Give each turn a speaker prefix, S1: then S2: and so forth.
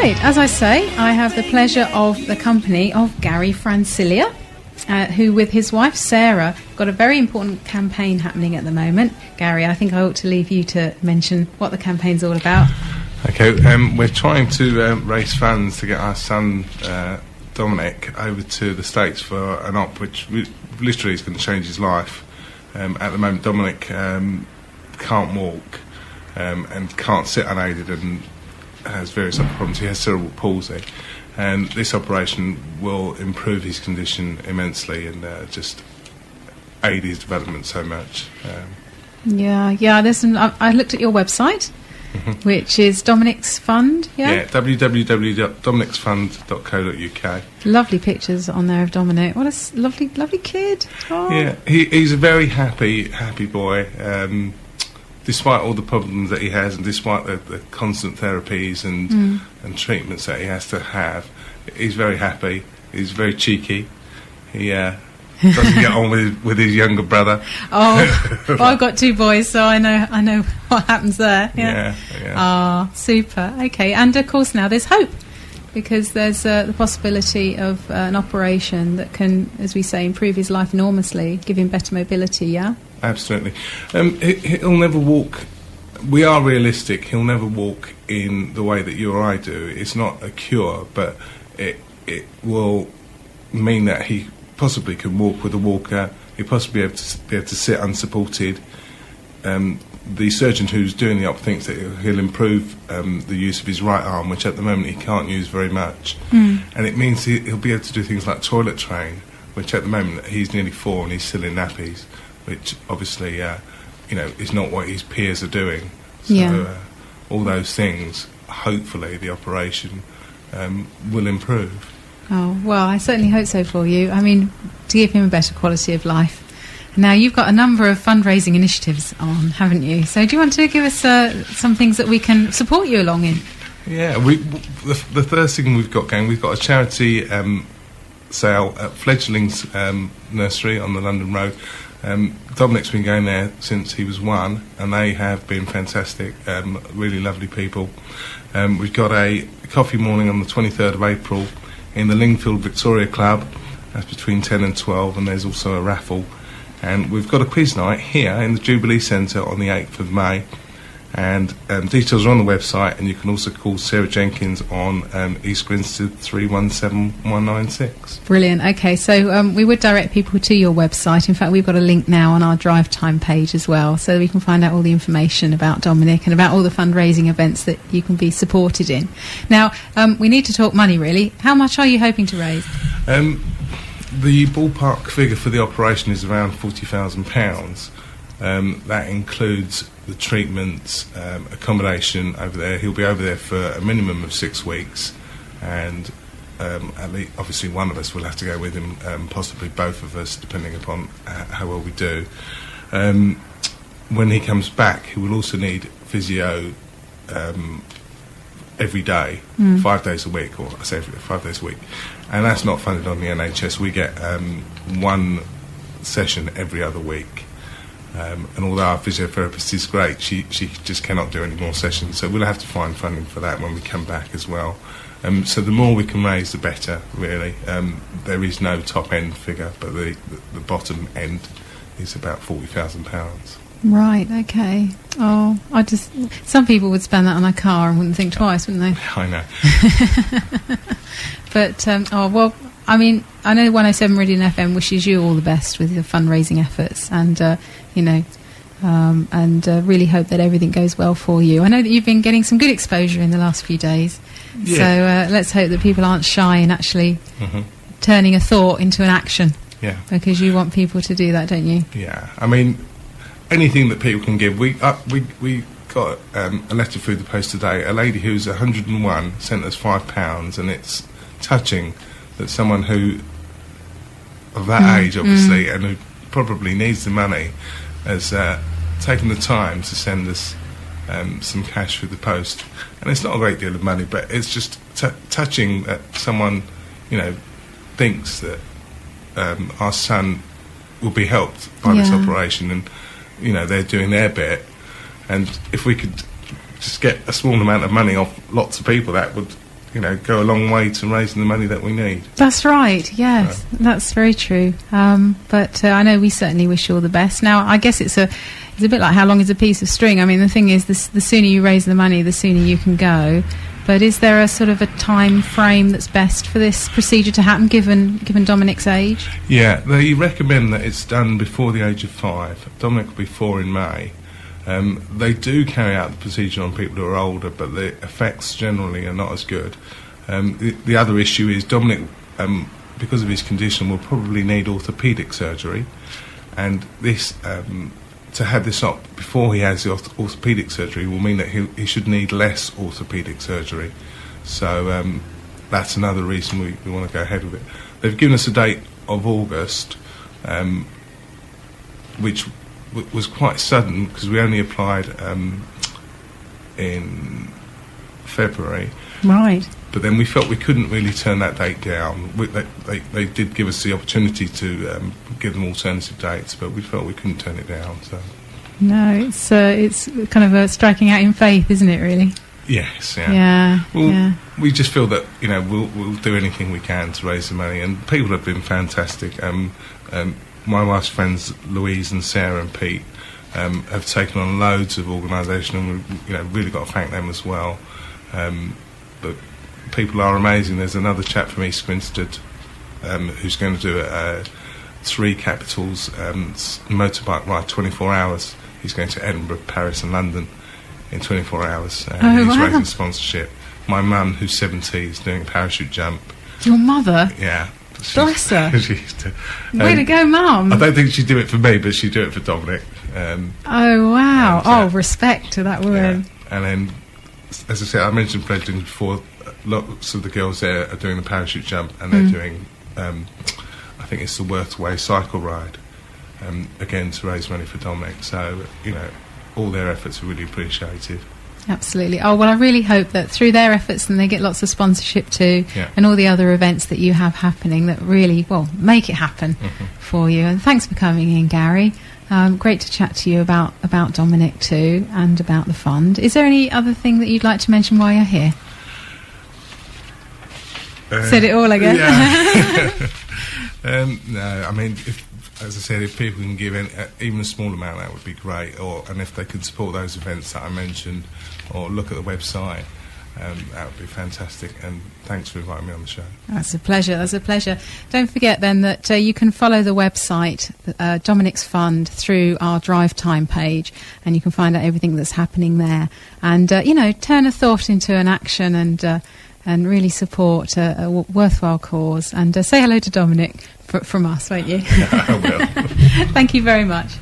S1: Right, as I say, I have the pleasure of the company of Gary Francillia, who with his wife Sarah got a very important campaign happening at the moment. Gary, I think I ought to leave you to mention what the campaign's all about.
S2: Okay, we're trying to raise funds to get our son Dominic over to the States for an op which literally is going to change his life. At the moment Dominic can't walk and can't sit unaided and has various other problems. He has cerebral palsy, and this operation will improve his condition immensely and just aid his development so much.
S1: Yeah. There's some. I looked at your website, which is Dominic's Fund. Yeah,
S2: www.dominicsfund.co.uk.
S1: Lovely pictures on there of Dominic. What a lovely kid. Oh.
S2: Yeah, he's a very happy boy. Despite all the problems that he has, and despite the constant therapies and treatments that he has to have, he's very happy. He's very cheeky. He doesn't get on with his younger brother. Oh,
S1: well, I've got two boys, so I know what happens there. Yeah. Ah, super. Okay, and of course now there's hope, because there's the possibility of an operation that can, as we say, improve his life enormously, give him better mobility. Yeah.
S2: Absolutely. He'll never walk. We are realistic. He'll never walk in the way that you or I do. It's not a cure, but it will mean that he possibly can walk with a walker. He'll possibly be able to sit unsupported. The surgeon who's doing the op thinks that he'll improve the use of his right arm, which at the moment he can't use very much. And it means he'll be able to do things like toilet train, which at the moment he's nearly 4 and he's still in nappies, which obviously, is not what his peers are doing. So all those things, hopefully the operation will improve.
S1: Oh, well, I certainly hope so for you. I mean, to give him a better quality of life. Now, you've got a number of fundraising initiatives on, haven't you? So do you want to give us some things that we can support you along in? Yeah,
S2: the first thing we've got going, we've got a charity sale at Fledglings Nursery on the London Road. Dominic's been going there since he was 1, and they have been fantastic, really lovely people. We've got a coffee morning on the 23rd of April in the Lingfield Victoria Club. That's between 10 and 12, and there's also a raffle. And we've got a quiz night here in the Jubilee Centre on the 8th of May. And details are on the website, and you can also call Sarah Jenkins on East Grinstead 317196.
S1: Brilliant. Okay, so we would direct people to your website. In fact, we've got a link now on our Drive Time page as well, so we can find out all the information about Dominic and about all the fundraising events that you can be supported in. Now, we need to talk money, really. How much are you hoping to raise?
S2: The ballpark figure for the operation is around £40,000. That includes the treatments, accommodation over there. He'll be over there for a minimum of 6 weeks, and at least, obviously one of us will have to go with him, possibly both of us, depending upon how well we do. When he comes back, he will also need physio every day, 5 days a week, or I say 5 days a week, and that's not funded on the NHS. We get 1 session every other week. And although our physiotherapist is great, she just cannot do any more sessions, so we'll have to find funding for that when we come back as well. So the more we can raise, the better, really. There is no top end figure, but the bottom end is about £40,000.
S1: Right, okay. Oh, some people would spend that on a car and wouldn't think twice, wouldn't they?
S2: I know.
S1: But, I mean, I know 107 Meridian FM wishes you all the best with your fundraising efforts, and really hope that everything goes well for you. I know that you've been getting some good exposure in the last few days, so let's hope that people aren't shy in actually turning a thought into an action. Yeah, because you want people to do that, don't you?
S2: Yeah, I mean, anything that people can give. We got a letter through the post today. A lady who's 101 sent us £5, and it's touching that someone who of that age, obviously, and who probably needs the money, has taken the time to send us some cash through the post. And it's not a great deal of money, but it's just touching that someone, thinks that our son will be helped by this operation, and they're doing their bit. And if we could just get a small amount of money off lots of people, that would go a long way to raising the money that we need.
S1: That's right, yes, that's very true. But I know we certainly wish you all the best. Now, I guess it's a bit like how long is a piece of string. I mean, the thing is, the sooner you raise the money, the sooner you can go. But is there a sort of a time frame that's best for this procedure to happen, given Dominic's age?
S2: Yeah, they recommend that it's done before the age of 5. Dominic will be 4 in May. They do carry out the procedure on people who are older, but the effects generally are not as good. The other issue is Dominic, because of his condition, will probably need orthopaedic surgery, and this to have this up before he has the orthopaedic surgery will mean that he should need less orthopaedic surgery. So that's another reason we want to go ahead with it. They've given us a date of August, which was quite sudden because we only applied in February.
S1: Right.
S2: But then we felt we couldn't really turn that date down. They did give us the opportunity to give them alternative dates, but we felt we couldn't turn it down. So.
S1: No, it's kind of striking out in faith, isn't it, really?
S2: Yes, yeah.
S1: Yeah,
S2: well, we just feel that, we'll do anything we can to raise the money, and people have been fantastic. My wife's friends, Louise and Sarah and Pete, have taken on loads of organisation, and we've really got to thank them as well. But people are amazing. There's another chap from East Grinstead who's going to do 3 capitals motorbike ride, 24 hours. He's going to Edinburgh, Paris and London in 24 hours. He's raising sponsorship. My mum, who's 70, is doing a parachute jump.
S1: Your mother?
S2: Yeah.
S1: Bless her. Way to go, Mum.
S2: I don't think she'd do it for me, but she'd do it for Dominic.
S1: Oh, wow. Respect to that woman.
S2: Yeah. And then, as I said, I mentioned Fledgling before, lots of the girls there are doing the parachute jump, and they're doing, I think it's the Worth Way cycle ride, again, to raise money for Dominic. So, all their efforts are really appreciated.
S1: Absolutely. Oh, well, I really hope that through their efforts, and they get lots of sponsorship too, and all the other events that you have happening that really, make it happen for you. And thanks for coming in, Gary. Great to chat to you about Dominic too, and about the fund. Is there any other thing that you'd like to mention while you're here? Said it all, I guess.
S2: Yeah. No, I mean, as I said, if people can give even a small amount, that would be great. And if they could support those events that I mentioned, or look at the website, that would be fantastic. And thanks for inviting me on the show.
S1: That's a pleasure. Don't forget then that you can follow the website, Dominic's Fund, through our Drive Time page, and you can find out everything that's happening there. And turn a thought into an action, and really support a worthwhile cause. And say hello to Dominic from us, won't you?
S2: I will.
S1: Thank you very much.